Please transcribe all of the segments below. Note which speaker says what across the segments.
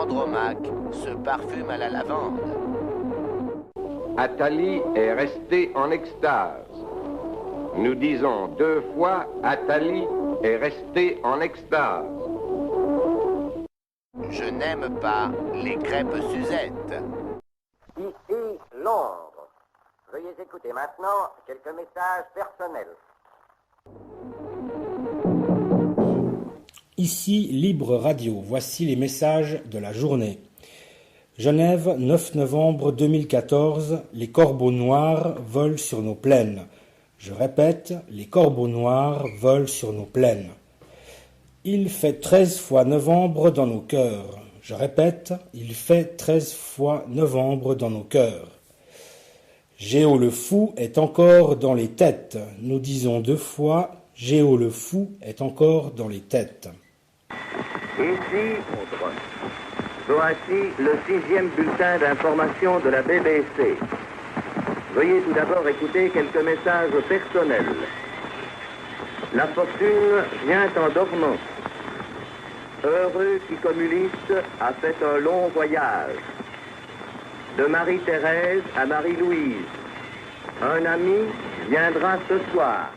Speaker 1: Andromaque se parfume à la lavande.
Speaker 2: Athalie est restée en extase. Nous disons 2 fois Athalie est restée en extase.
Speaker 1: Je n'aime pas les crêpes Suzette.
Speaker 3: Ici Londres. Veuillez écouter maintenant quelques messages personnels.
Speaker 4: Ici Libre Radio, voici les messages de la journée. Genève, 9 novembre 2014, les corbeaux noirs volent sur nos plaines. Je répète, les corbeaux noirs volent sur nos plaines. Il fait 13 fois novembre dans nos cœurs. Je répète, il fait 13 fois novembre dans nos cœurs. Géo le fou est encore dans les têtes. Nous disons 2 fois, Géo le fou est encore dans les têtes.
Speaker 5: Ici, voici le 6e bulletin d'information de la BBC. Veuillez tout d'abord écouter quelques messages personnels. La fortune vient en dormant. Heureux qui communiste a fait un long voyage. De Marie-Thérèse à Marie-Louise. Un ami viendra ce soir.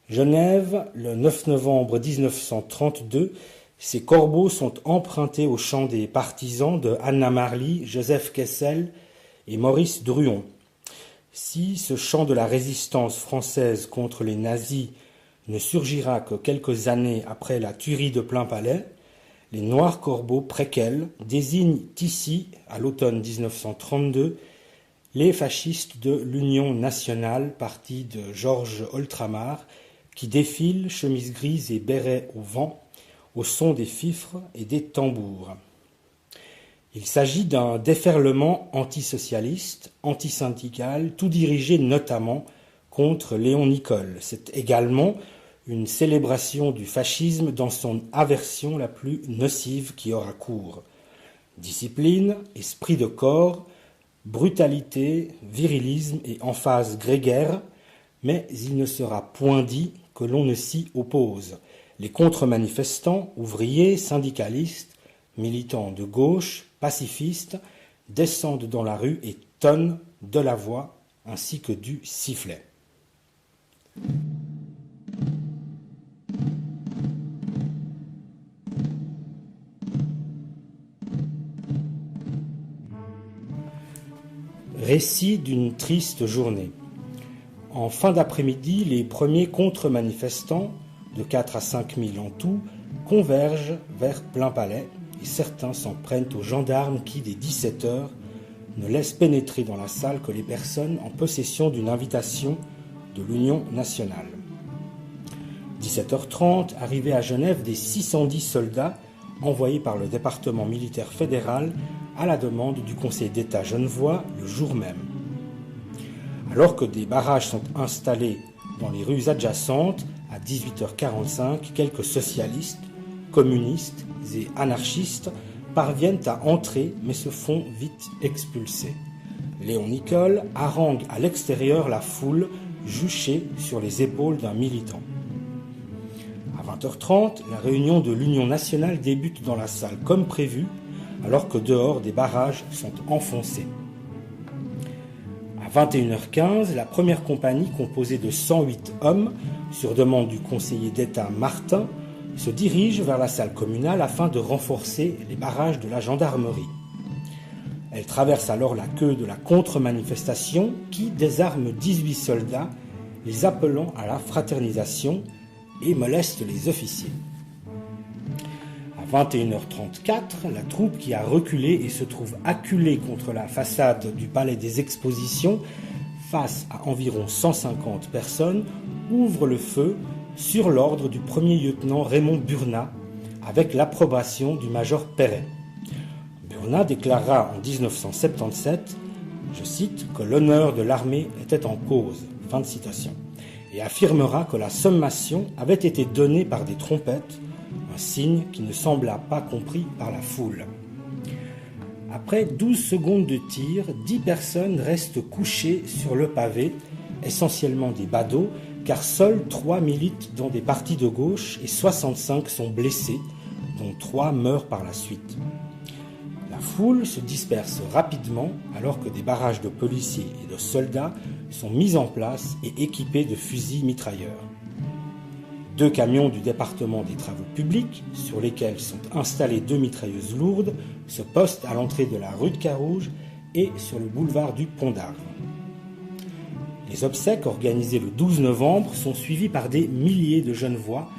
Speaker 4: Genève, le 9 novembre 1932, ces corbeaux sont empruntés au chant des partisans de Anna Marly, Joseph Kessel et Maurice Druon. Si ce chant de la résistance française contre les nazis ne surgira que quelques années après la tuerie de Plainpalais, les Noirs Corbeaux préquels désignent ici, à l'automne 1932, les fascistes de l'Union nationale, parti de Georges Oltramar, qui défilent, chemise grise et béret au vent, au son des fifres et des tambours. Il s'agit d'un déferlement antisocialiste, antisyndical, tout dirigé notamment contre Léon Nicole. C'est également une célébration du fascisme dans son aversion la plus nocive qui aura cours. Discipline, esprit de corps, brutalité, virilisme et emphase grégaire, mais il ne sera point dit que l'on ne s'y oppose. Les contre-manifestants, ouvriers, syndicalistes, militants de gauche, pacifistes, descendent dans la rue et tonnent de la voix ainsi que du sifflet. Récit d'une triste journée. En fin d'après-midi, les premiers contre-manifestants, de 4 à 5 000 en tout, convergent vers Plainpalais et certains s'en prennent aux gendarmes qui, dès 17 heures, ne laissent pénétrer dans la salle que les personnes en possession d'une invitation de l'Union nationale. 17h30, arrivés à Genève des 610 soldats envoyés par le département militaire fédéral à la demande du Conseil d'État genevois le jour même. Alors que des barrages sont installés dans les rues adjacentes, à 18h45, quelques socialistes, communistes et anarchistes parviennent à entrer mais se font vite expulser. Léon Nicole harangue à l'extérieur la foule juchée sur les épaules d'un militant. À 20h30, la réunion de l'Union nationale débute dans la salle comme prévu, alors que dehors des barrages sont enfoncés. À 21h15, la première compagnie, composée de 108 hommes, sur demande du conseiller d'État Martin, se dirige vers la salle communale afin de renforcer les barrages de la gendarmerie. Elle traverse alors la queue de la contre-manifestation qui désarme 18 soldats, les appelant à la fraternisation et moleste les officiers. À 21h34, la troupe qui a reculé et se trouve acculée contre la façade du palais des expositions, face à environ 150 personnes, ouvre le feu sur l'ordre du premier lieutenant Raymond Burnat, avec l'approbation du major Perret. Burnat déclara en 1977, je cite, que l'honneur de l'armée était en cause, fin de citation, et affirmera que la sommation avait été donnée par des trompettes, un signe qui ne sembla pas compris par la foule. Après 12 secondes de tir, 10 personnes restent couchées sur le pavé, essentiellement des badauds, car seuls 3 militent dans des partis de gauche et 65 sont blessés, dont 3 meurent par la suite. La foule se disperse rapidement alors que des barrages de policiers et de soldats sont mis en place et équipés de fusils mitrailleurs. 2 camions du département des travaux publics, sur lesquels sont installées 2 mitrailleuses lourdes, se postent à l'entrée de la rue de Carouge et sur le boulevard du Pont d'Arve. Les obsèques organisées le 12 novembre sont suivies par des milliers de Genevois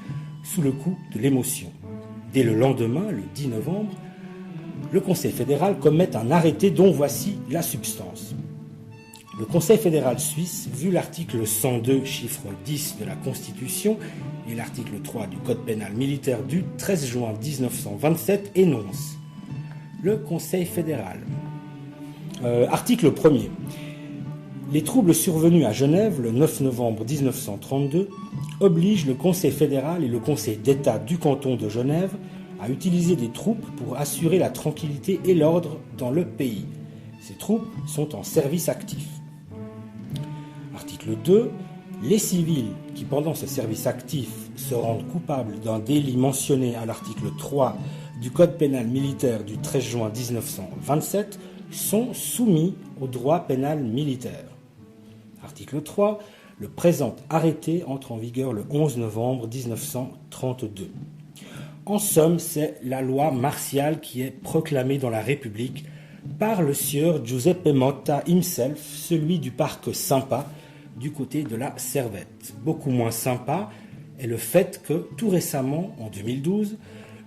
Speaker 4: sous le coup de l'émotion. Dès le lendemain, le 10 novembre, le Conseil fédéral commet un arrêté dont voici la substance. Le Conseil fédéral suisse, vu l'article 102, chiffre 10 de la Constitution et l'article 3 du Code pénal militaire du 13 juin 1927, énonce le Conseil fédéral. Article 1er. Les troubles survenus à Genève le 9 novembre 1932 obligent le Conseil fédéral et le Conseil d'État du canton de Genève à utiliser des troupes pour assurer la tranquillité et l'ordre dans le pays. Ces troupes sont en service actif. Article 2. Les civils qui, pendant ce service actif, se rendent coupables d'un délit mentionné à l'article 3 du Code pénal militaire du 13 juin 1927 sont soumis au droit pénal militaire. Article 3. Le présent arrêté entre en vigueur le 11 novembre 1932. En somme, c'est la loi martiale qui est proclamée dans la République par le sieur Giuseppe Motta himself, celui du parc Sympa, du côté de la Servette. Beaucoup moins sympa est le fait que, tout récemment, en 2012,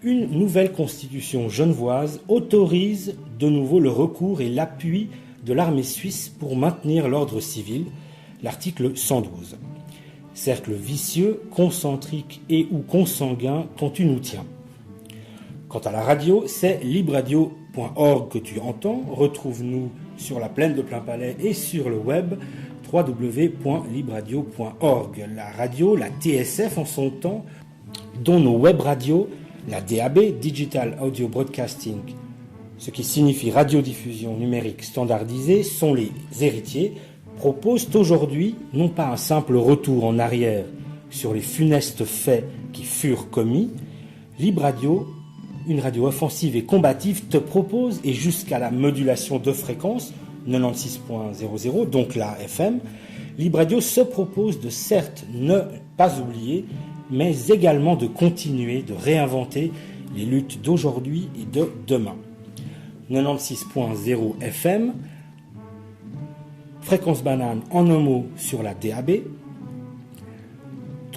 Speaker 4: une nouvelle constitution genevoise autorise de nouveau le recours et l'appui de l'armée suisse pour maintenir l'ordre civil, l'article 112. Cercle vicieux, concentrique et ou consanguin quand tu nous tiens. Quant à la radio, c'est libradio.org que tu entends. Retrouve-nous sur la plaine de Plainpalais et sur le web www.libradio.org. La radio, la TSF en son temps, dont nos web radios, la DAB, Digital Audio Broadcasting, ce qui signifie radiodiffusion numérique standardisée, sont les héritiers, proposent aujourd'hui non pas un simple retour en arrière sur les funestes faits qui furent commis. Libradio, une radio offensive et combative, te propose, et jusqu'à la modulation de fréquence, 96.00, donc la FM, Libradio se propose de certes ne pas oublier, mais également de continuer, de réinventer les luttes d'aujourd'hui et de demain. 96.0 FM, fréquence banane en un mot sur la DAB,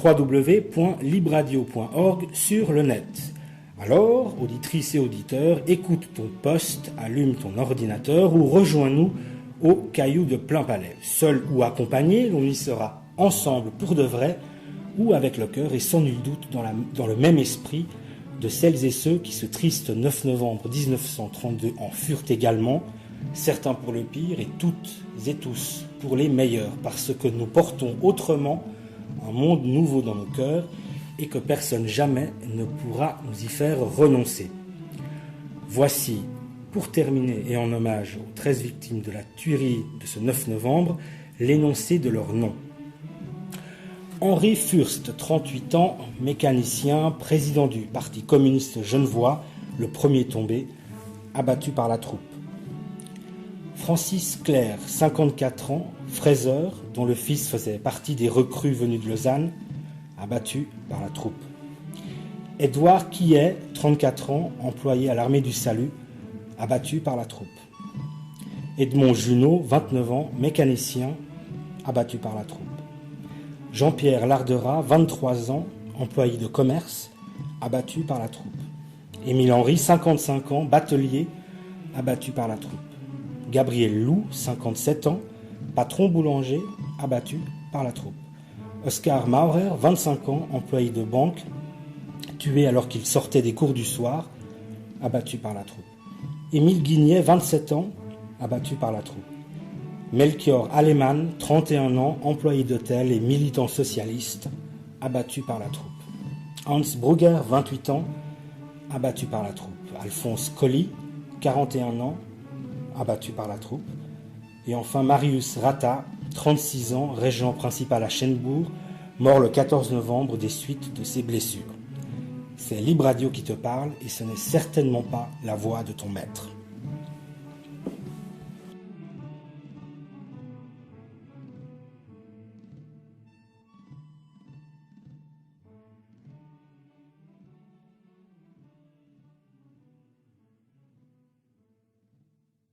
Speaker 4: www.libradio.org sur le net. Alors, auditrices et auditeurs, écoute ton poste, allume ton ordinateur ou rejoins-nous au Caillou de Plainpalais. Seul ou accompagné, l'on y sera ensemble pour de vrai ou avec le cœur et sans nul doute dans le même esprit de celles et ceux qui ce triste 9 novembre 1932 en furent également, certains pour le pire et toutes et tous pour les meilleurs, parce que nous portons autrement un monde nouveau dans nos cœurs et que personne jamais ne pourra nous y faire renoncer. Voici, pour terminer et en hommage aux 13 victimes de la tuerie de ce 9 novembre, l'énoncé de leur nom. Henri Furst, 38 ans, mécanicien, président du Parti communiste genevois, le premier tombé, abattu par la troupe. Francis Clerc, 54 ans, fraiseur, dont le fils faisait partie des recrues venus de Lausanne, abattu par la troupe. Édouard Quillet, 34 ans, employé à l'armée du salut, abattu par la troupe. Edmond Junot, 29 ans, mécanicien, abattu par la troupe. Jean-Pierre Lardera, 23 ans, employé de commerce, abattu par la troupe. Émile Henry, 55 ans, batelier, abattu par la troupe. Gabriel Loup, 57 ans, patron boulanger, abattu par la troupe. Oscar Maurer, 25 ans, employé de banque, tué alors qu'il sortait des cours du soir, abattu par la troupe. Émile Guignet, 27 ans, abattu par la troupe. Melchior Alemann, 31 ans, employé d'hôtel et militant socialiste, abattu par la troupe. Hans Brugger, 28 ans, abattu par la troupe. Alphonse Colli, 41 ans, abattu par la troupe. Et enfin Marius Rata, 36 ans, régent principal à Schenbourg, mort le 14 novembre des suites de ses blessures. C'est Libradio qui te parle et ce n'est certainement pas la voix de ton maître.